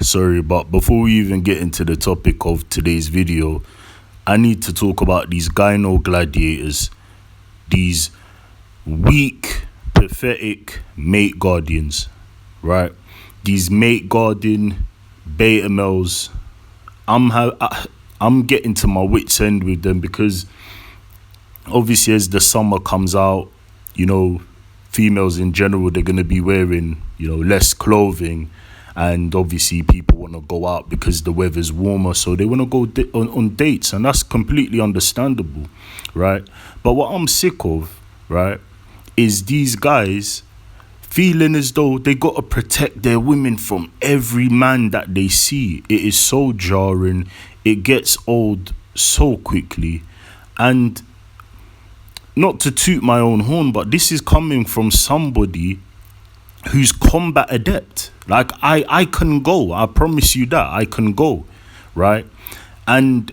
Sorry, but before we even get into the topic of today's video, I need to talk about these gyno gladiators, these weak, pathetic mate guardians, right? These mate guarding beta males. I'm getting to my wit's end with them because obviously as the summer comes out, females in general, they're going to be wearing, less clothing. And obviously people want to go out because the weather's warmer, so they want to go on dates, and that's completely understandable, right? But what I'm sick of, right, is these guys feeling as though they got to protect their women from every man that they see. It is so jarring. It gets old so quickly. And not to toot my own horn, but this is coming from somebody who's combat adept. Like, I can go. I promise you that. I can go, right? And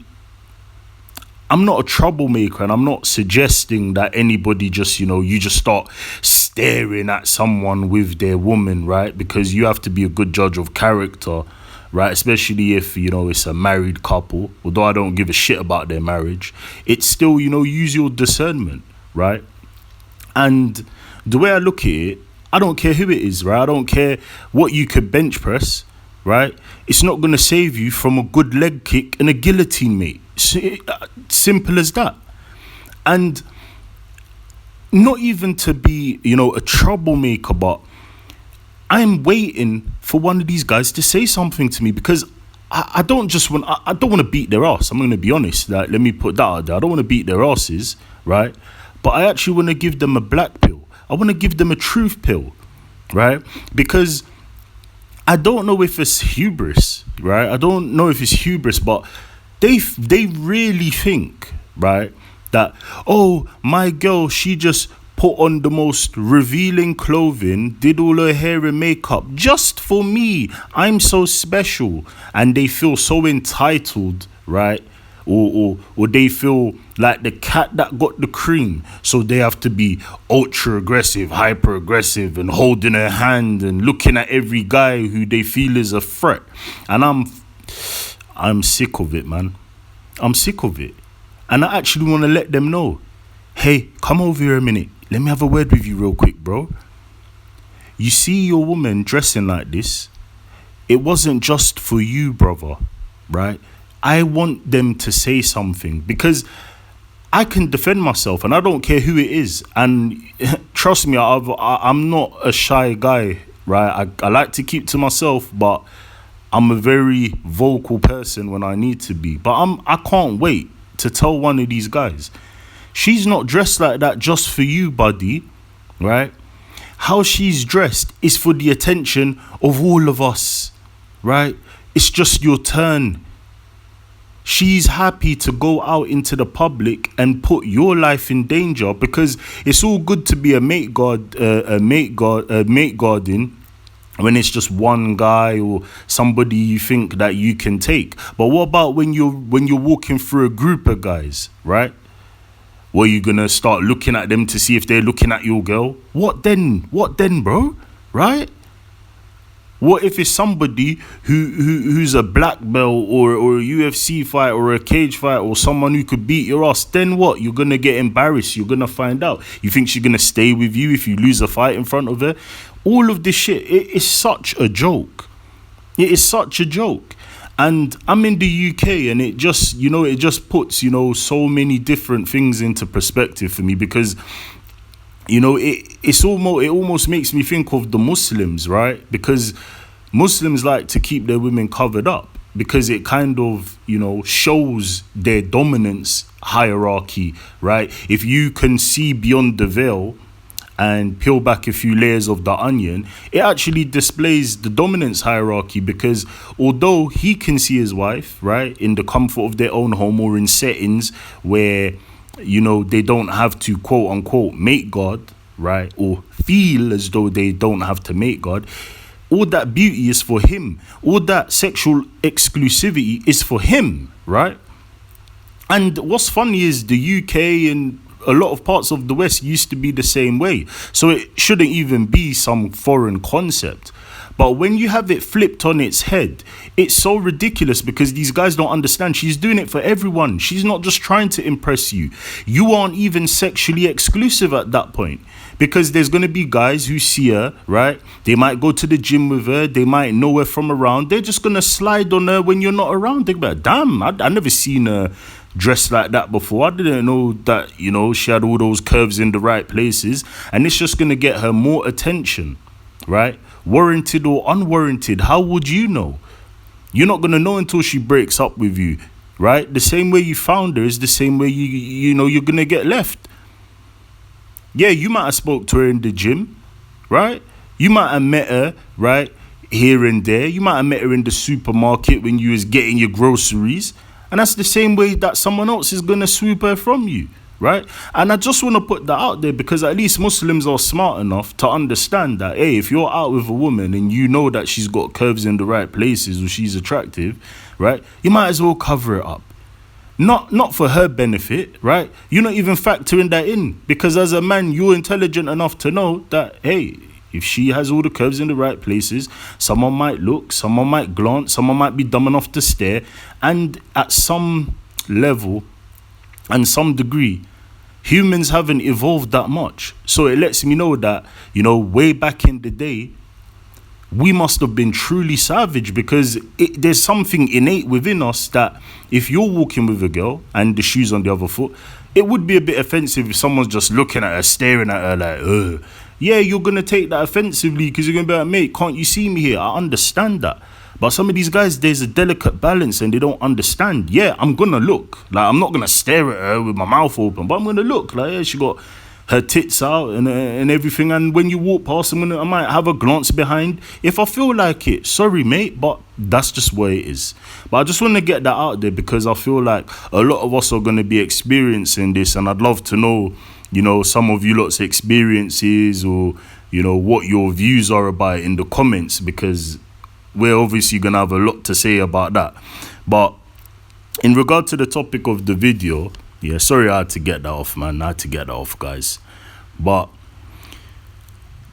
I'm not a troublemaker, and I'm not suggesting that anybody just, you just start staring at someone with their woman, right? Because you have to be a good judge of character, right? Especially if, it's a married couple. Although I don't give a shit about their marriage, it's still, use your discernment, right? And the way I look at it, I don't care who it is, right? I don't care what you could bench press, right? It's not going to save you from a good leg kick and a guillotine, mate. Simple as that. And not even to be, a troublemaker, but I'm waiting for one of these guys to say something to me, because I don't want to beat their ass. I'm going to be honest. Like, let me put that out there. I don't want to beat their asses, right? But I actually want to give them a black pill. I want to give them a truth pill, right? Because I don't know if it's hubris, right? I don't know if it's hubris, but they really think, right, that, oh, my girl, she just put on the most revealing clothing, did all her hair and makeup just for me. I'm so special. And they feel so entitled, right? Or they feel like the cat that got the cream, so they have to be ultra aggressive, hyper aggressive, and holding her hand and looking at every guy who they feel is a threat. And I'm sick of it, man. I'm sick of it. And I actually want to let them know, hey, come over here a minute. Let me have a word with you real quick, bro. You see your woman dressing like this, it wasn't just for you, brother, right? I want them to say something, because I can defend myself and I don't care who it is. And trust me, I'm not a shy guy, right? I like to keep to myself, but I'm a very vocal person when I need to be. But I can't wait to tell one of these guys, she's not dressed like that just for you, buddy, right? How she's dressed is for the attention of all of us, right? It's just your turn. She's happy to go out into the public and put your life in danger, because it's all good to be a mate guarding when it's just one guy or somebody you think that you can take. But what about when you're walking through a group of guys, right? Were you gonna start looking at them to see if they're looking at your girl? What then, bro? Right? What if it's somebody who's a black belt or a UFC fight or a cage fight or someone who could beat your ass? Then what? You're going to get embarrassed. You're going to find out. You think she's going to stay with you if you lose a fight in front of her? All of this shit, it is such a joke. It is such a joke. And I'm in the UK, and it just, it just puts, so many different things into perspective for me, because it almost makes me think of the Muslims, right? Because Muslims like to keep their women covered up, because it kind of, shows their dominance hierarchy, right? If you can see beyond the veil and peel back a few layers of the onion, it actually displays the dominance hierarchy, because although he can see his wife, right, in the comfort of their own home or in settings where they don't have to quote unquote mate guard, right? Or feel as though they don't have to mate guard. All that beauty is for him. All that sexual exclusivity is for him, right? And what's funny is the UK and a lot of parts of the West used to be the same way. So it shouldn't even be some foreign concept. But when you have it flipped on its head, it's so ridiculous because these guys don't understand. She's doing it for everyone. She's not just trying to impress you. You aren't even sexually exclusive at that point, because there's going to be guys who see her, right? They might go to the gym with her. They might know her from around. They're just going to slide on her when you're not around. They're like, damn, I never seen her dressed like that before. I didn't know that, you know, she had all those curves in the right places. And it's just going to get her more attention, right? Warranted or unwarranted, how would you know? You're not going to know until she breaks up with you, right? The same way you found her is the same way you know you're going to get left. Yeah, you might have spoke to her in the gym, right? You might have met her, right, here and there. You might have met her in the supermarket when you was getting your groceries. And that's the same way that someone else is going to swoop her from you, right? And I just want to put that out there because at least Muslims are smart enough to understand that, hey, if you're out with a woman and you know that she's got curves in the right places or she's attractive, right, you might as well cover it up. Not for her benefit, right? You're not even factoring that in because as a man, you're intelligent enough to know that, hey, if she has all the curves in the right places, someone might look, someone might glance, someone might be dumb enough to stare. And at some level and some degree, humans haven't evolved that much. So it lets me know that, you know, way back in the day, we must have been truly savage because there's something innate within us that if you're walking with a girl and the shoe's on the other foot, it would be a bit offensive if someone's just looking at her, staring at her like, ugh. Yeah, you're going to take that offensively because you're going to be like, mate, can't you see me here? I understand that. But some of these guys, there's a delicate balance and they don't understand. Yeah, I'm going to look. Like, I'm not going to stare at her with my mouth open, but I'm going to look. Like, yeah, she got her tits out and everything. And when you walk past, I might have a glance behind if I feel like it. Sorry, mate, but that's just what it is. But I just want to get that out there because I feel like a lot of us are going to be experiencing this. And I'd love to know, you know, some of you lot's experiences or, you know, what your views are about it in the comments because we're obviously going to have a lot to say about that. But in regard to the topic of the video, yeah, sorry I had to get that off, man. I had to get that off, guys. But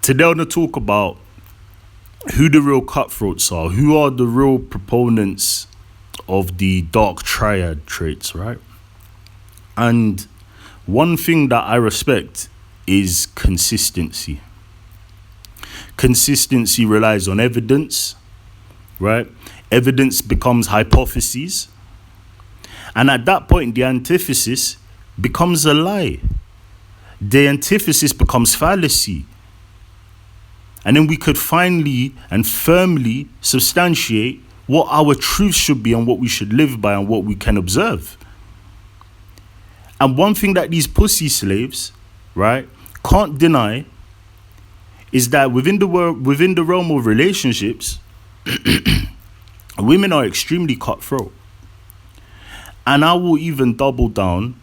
today I want to talk about who the real cutthroats are. Who are the real proponents of the Dark Triad traits, right? And one thing that I respect is consistency. Consistency relies on evidence, right? Evidence becomes hypotheses. And at that point, the antithesis becomes a lie. The antithesis becomes fallacy. And then we could finally and firmly substantiate what our truth should be and what we should live by and what we can observe. And one thing that these pussy slaves, right, can't deny is that within the realm of relationships, women are extremely cutthroat. And I will even double down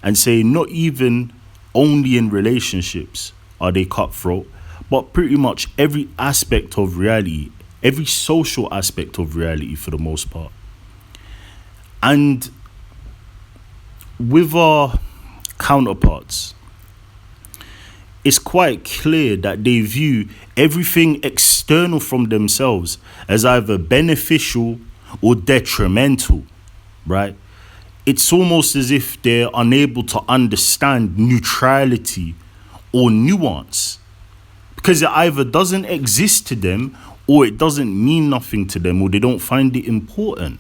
and say not even only in relationships are they cutthroat, but pretty much every aspect of reality, every social aspect of reality for the most part. And with our counterparts, it's quite clear that they view everything external from themselves as either beneficial or detrimental, right? It's almost as if they're unable to understand neutrality or nuance because it either doesn't exist to them or it doesn't mean nothing to them or they don't find it important.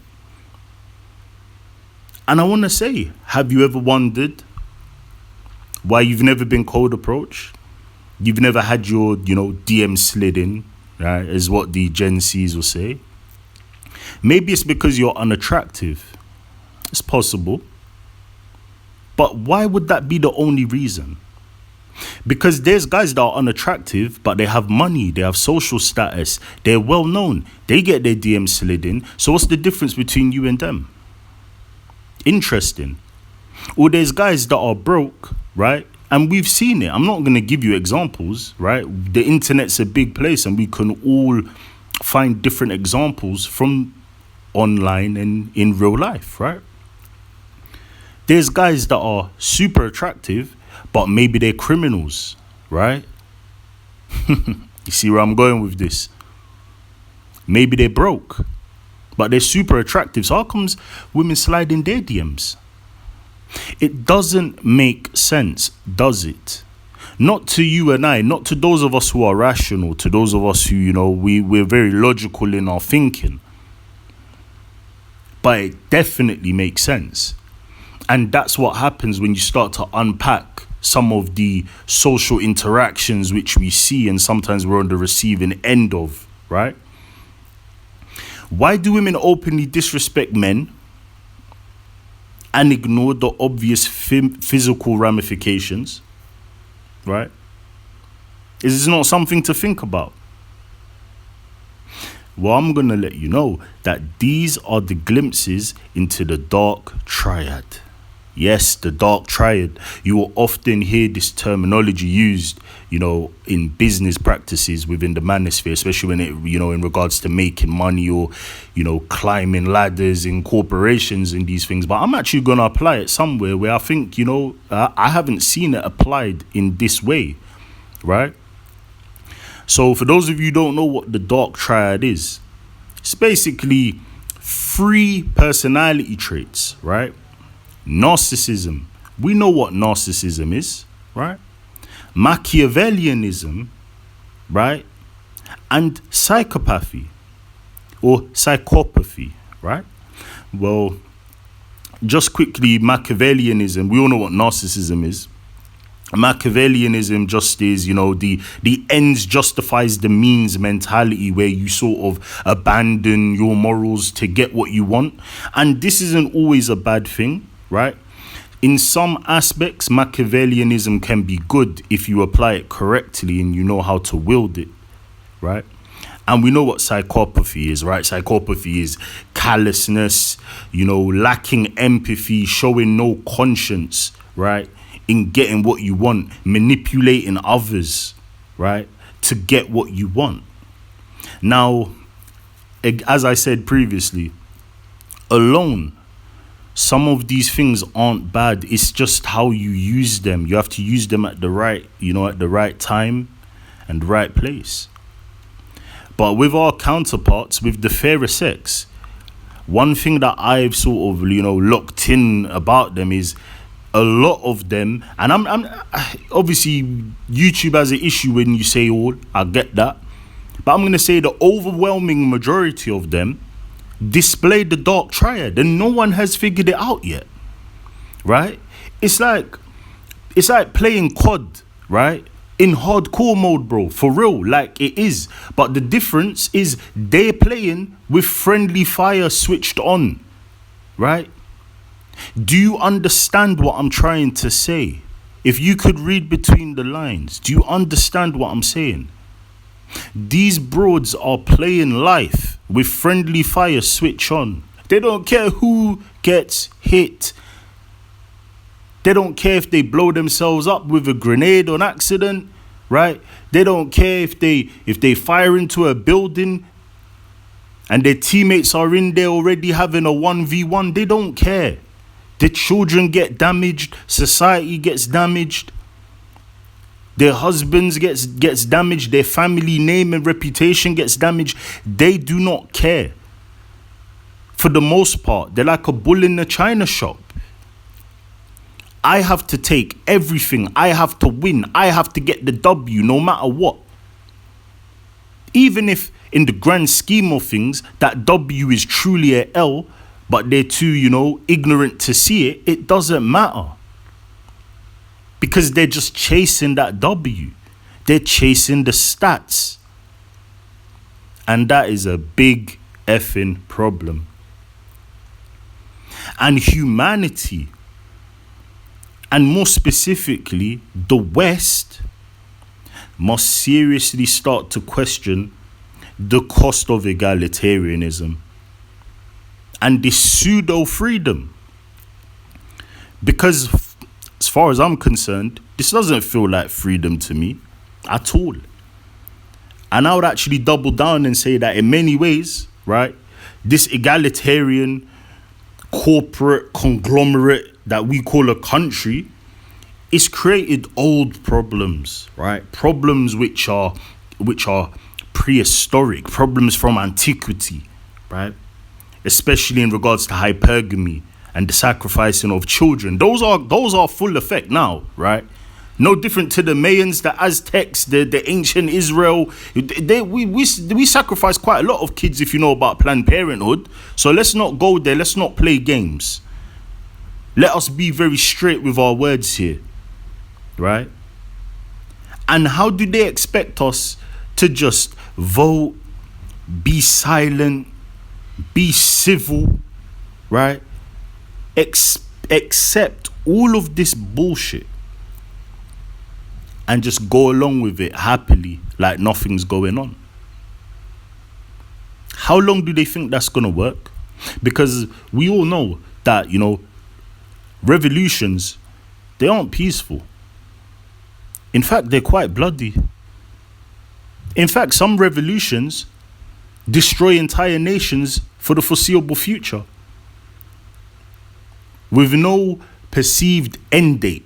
And I want to say, have you ever wondered why you've never been cold approached? You've never had your, DM slid in, right? Is what the Gen Zs will say. Maybe it's because you're unattractive. It's possible. But why would that be the only reason? Because there's guys that are unattractive, but they have money, they have social status, they're well known, they get their DMs slid in. So what's the difference between you and them? Interesting. Or there's guys that are broke, right? And we've seen it. I'm not going to give you examples, right? The internet's a big place and we can all find different examples from online and in real life, right? There's guys that are super attractive, but maybe they're criminals, right? You see where I'm going with this? Maybe they're broke, but they're super attractive. So how comes women slide in their DMs? It doesn't make sense, does it? Not to you and I, not to those of us who are rational, to those of us who, we're very logical in our thinking. But it definitely makes sense. And that's what happens when you start to unpack some of the social interactions which we see and sometimes we're on the receiving end of, right? Why do women openly disrespect men and ignore the obvious physical ramifications, right? Is this not something to think about? Well, I'm going to let you know that these are the glimpses into the Dark Triad. Yes, the Dark Triad. You will often hear this terminology used, in business practices within the manosphere, especially when it, in regards to making money or, climbing ladders in corporations and these things. But I'm actually going to apply it somewhere where I think, I haven't seen it applied in this way, right? So for those of you who don't know what the Dark Triad is, it's basically 3 personality traits, right? Narcissism. We know what narcissism is, right? Machiavellianism, right? And psychopathy or psychopathy, right? Well, just quickly, Machiavellianism, we all know what narcissism is. Machiavellianism just is, the ends justifies the means mentality where you sort of abandon your morals to get what you want. And this isn't always a bad thing, right? In some aspects, Machiavellianism can be good if you apply it correctly and you know how to wield it, right? And we know what psychopathy is, right? Psychopathy is callousness, lacking empathy, showing no conscience, right? In getting what you want, manipulating others, right? To get what you want. Now, as I said previously, alone, some of these things aren't bad. It's just how you use them. You have to use them at the right time and the right place. But with our counterparts, with the fairer sex, one thing that I've sort of, locked in about them is a lot of them, and I'm obviously YouTube has an issue when you say all, I get that. But I'm going to say the overwhelming majority of them display the Dark Triad and no one has figured it out yet, right? It's like playing COD, right? In hardcore mode, bro, for real, like it is. But the difference is they're playing with friendly fire switched on, right? Do you understand what I'm trying to say? If you could read between the lines, do you understand what I'm saying? These broads are playing life with friendly fire switch on. They don't care who gets hit. They don't care if they blow themselves up with a grenade on accident, right? They don't care if they fire into a building and their teammates are in there already having a 1v1. They don't care. Their children get damaged, society gets damaged, their husbands gets damaged, their family name and reputation gets damaged. They do not care. For the most part, they're like a bull in a china shop. I have to take everything. I have to win. I have to get the W no matter what. Even if in the grand scheme of things, that W is truly a L, but they're too, ignorant to see it, it doesn't matter. Because they're just chasing that W. They're chasing the stats. And that is a big effing problem. And humanity, and more specifically, the West, must seriously start to question the cost of egalitarianism and this pseudo-freedom. Because as far as I'm concerned, this doesn't feel like freedom to me at all. And I would actually double down and say that in many ways, right, this egalitarian corporate conglomerate that we call a country is created old problems, right? Problems which are prehistoric, problems from antiquity, right? Especially in regards to hypergamy and the sacrificing of children. Those are full effect now, right? No different to the Mayans, the Aztecs, the ancient Israel. We sacrifice quite a lot of kids, if you know about Planned Parenthood. So let's not go there. Let's not play games. Let us be very straight with our words here, right? And how do they expect us to just vote, be silent, be civil, right? Accept all of this bullshit and just go along with it happily like nothing's going on? How long do they think that's going to work? Because we all know that, revolutions, they aren't peaceful. In fact, they're quite bloody. In fact, some revolutions destroy entire nations for the foreseeable future with no perceived end date.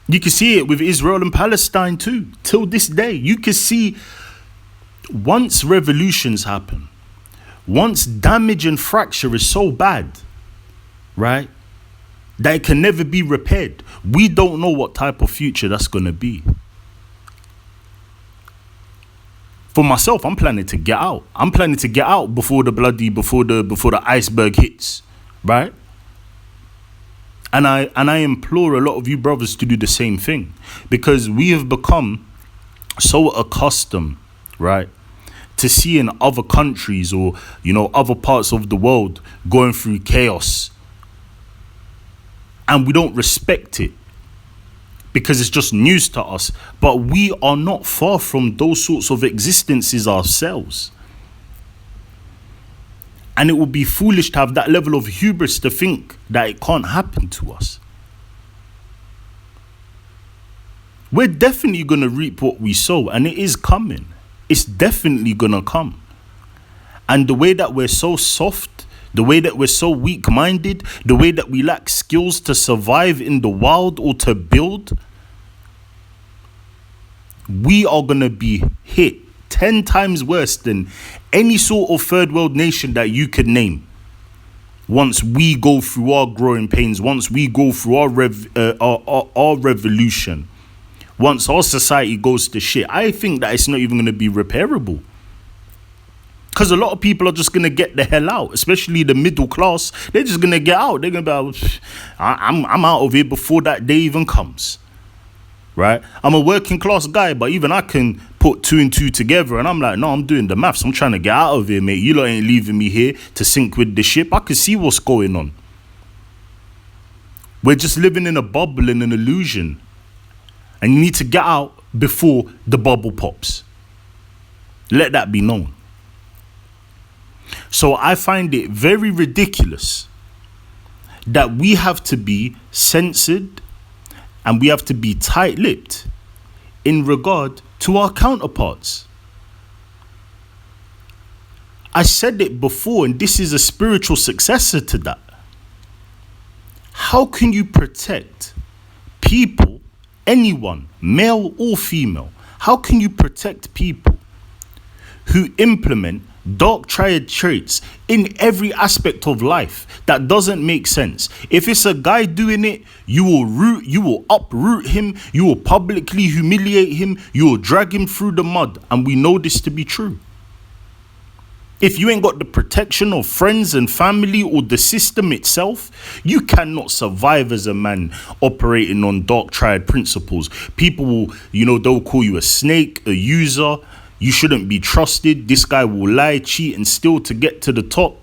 You can see it with Israel and Palestine too. Till this day, you can see once revolutions happen, once damage and fracture is so bad, right, that it can never be repaired, we don't know what type of future that's going to be. For myself, I'm planning to get out. I'm planning to get out before the iceberg hits, right? And I implore a lot of you brothers to do the same thing, because we have become so accustomed, right, to seeing other countries or, other parts of the world going through chaos. And we don't respect it because it's just news to us. But we are not far from those sorts of existences ourselves. And it would be foolish to have that level of hubris to think that it can't happen to us. We're definitely going to reap what we sow, and it is coming. It's definitely going to come. And the way that we're so soft, the way that we're so weak-minded, the way that we lack skills to survive in the wild or to build, we are going to be hit 10 times worse than any sort of third world nation that you could name. Once we go through our growing pains, once we go through our revolution, once our society goes to shit, I think that it's not even going to be repairable. Because a lot of people are just going to get the hell out, especially the middle class. They're just going to get out. They're going to be like, I'm out of here before that day even comes. Right? I'm a working class guy, but even I can put 2 and 2 together, and I'm like, no, I'm doing the maths. I'm trying to get out of here, mate. You lot ain't leaving me here to sink with the ship. I can see what's going on. We're just living in a bubble and an illusion. And you need to get out before the bubble pops. Let that be known. So I find it very ridiculous that we have to be censored and we have to be tight-lipped in regard to our counterparts. I said it before, and this is a spiritual successor to that. How can you protect people, anyone, male or female, how can you protect people who implement Dark Triad traits in every aspect of life that doesn't make sense? If it's a guy doing it, you will uproot him, you will publicly humiliate him, you will drag him through the mud, and we know this to be true. If you ain't got the protection of friends and family or the system itself, you cannot survive as a man operating on Dark Triad principles. People will, they'll call you a snake, a user. You shouldn't be trusted. This guy will lie, cheat, and steal to get to the top.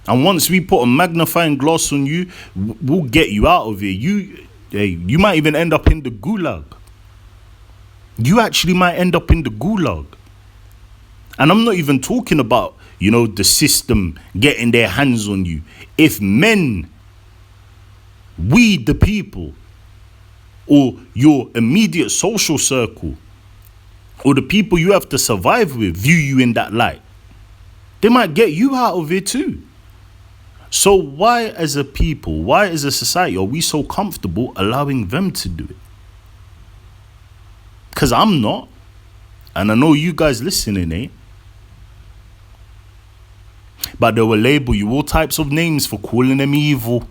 And once we put a magnifying glass on you, we'll get you out of here. You might even end up in the gulag. You actually might end up in the gulag. And I'm not even talking about, the system getting their hands on you. If men, we the people, or your immediate social circle, or the people you have to survive with view you in that light, they might get you out of it too. So why as a people, why as a society are we so comfortable allowing them to do it? Because I'm not. And I know you guys listening, eh? But they will label you all types of names for calling them evil.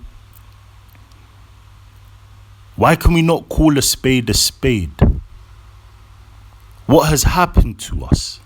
Why can we not call a spade a spade? What has happened to us?